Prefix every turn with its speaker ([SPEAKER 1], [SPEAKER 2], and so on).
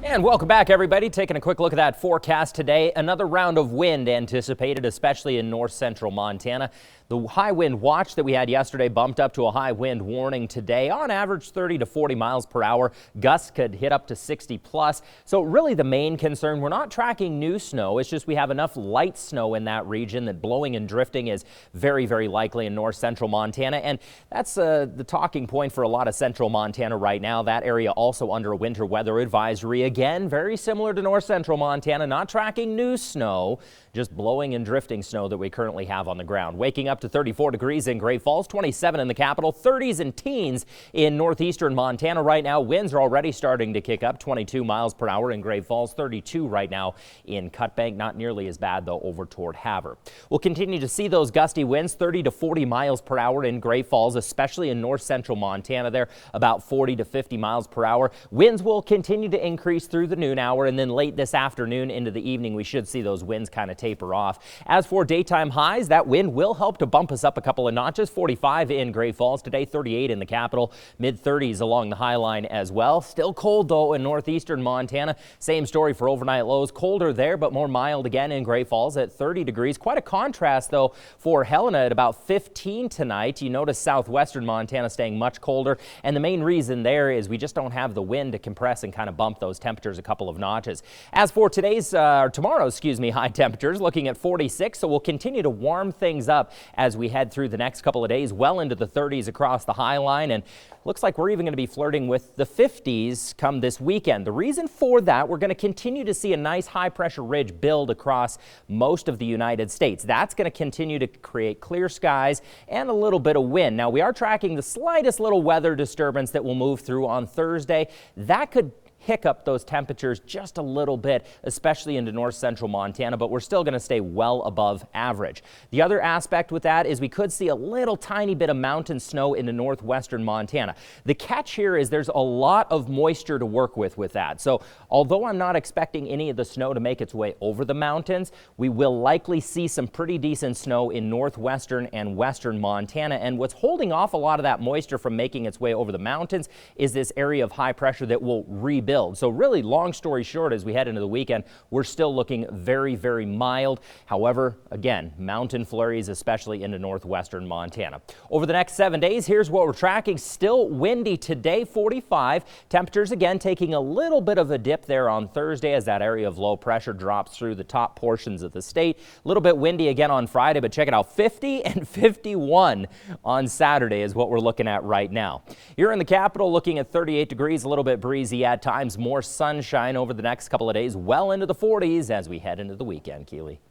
[SPEAKER 1] And welcome back, everybody. Taking a quick look at that forecast today. Another round of wind anticipated, especially in north central Montana. The high wind watch that we had yesterday bumped up to a high wind warning today. On average, 30 to 40 miles per hour. Gusts could hit up to 60 plus. So really the main concern, we're not tracking new snow. It's just we have enough light snow in that region that blowing and drifting is very, very likely in north central Montana. And that's the talking point for a lot of central Montana right now. That area also under a winter weather advisory. Again, very similar to north central Montana, not tracking new snow, just blowing and drifting snow that we currently have on the ground. Waking up to 34 degrees in Great Falls, 27 in the capital, 30s and teens in northeastern Montana right now. Winds are already starting to kick up, 22 miles per hour in Great Falls, 32 right now in Cutbank. Not nearly as bad, though, over toward Havre. We'll continue to see those gusty winds, 30 to 40 miles per hour in Great Falls, especially in north central Montana there, about 40 to 50 miles per hour. Winds will continue to increase through the noon hour, and then late this afternoon into the evening, we should see those winds kind of taper off. As for daytime highs, that wind will help to bump us up a couple of notches. 45 in Great Falls today, 38 in the capital, mid-30s along the High Line as well. Still cold, though, in northeastern Montana. Same story for overnight lows. Colder there, but more mild again in Great Falls at 30 degrees. Quite a contrast, though, for Helena at about 15 tonight. You notice southwestern Montana staying much colder, and the main reason there is we just don't have the wind to compress and kind of bump those temperatures a couple of notches. As for tomorrow's high temperatures, looking at 46, so we'll continue to warm things up as we head through the next couple of days, well into the 30s across the High Line, and looks like we're even going to be flirting with the 50s come this weekend. The reason for that, we're going to continue to see a nice high pressure ridge build across most of the United States. That's going to continue to create clear skies and a little bit of wind. Now, we are tracking the slightest little weather disturbance that will move through on Thursday. That could hiccup those temperatures just a little bit, especially into north central Montana, but we're still going to stay well above average. The other aspect with that is we could see a little tiny bit of mountain snow into northwestern Montana. The catch here is there's a lot of moisture to work with that. So although I'm not expecting any of the snow to make its way over the mountains, we will likely see some pretty decent snow in northwestern and western Montana. And what's holding off a lot of that moisture from making its way over the mountains is this area of high pressure that will rebuild. So really, long story short, as we head into the weekend, we're still looking very, very mild. However, again, mountain flurries, especially into northwestern Montana. Over the next 7 days, here's what we're tracking. Still windy today, 45. Temperatures again taking a little bit of a dip there on Thursday as that area of low pressure drops through the top portions of the state. A little bit windy again on Friday, but check it out, 50 and 51 on Saturday is what we're looking at right now. Here in the capital, looking at 38 degrees, a little bit breezy at times. More sunshine over the next couple of days, well into the 40s as we head into the weekend, Keely.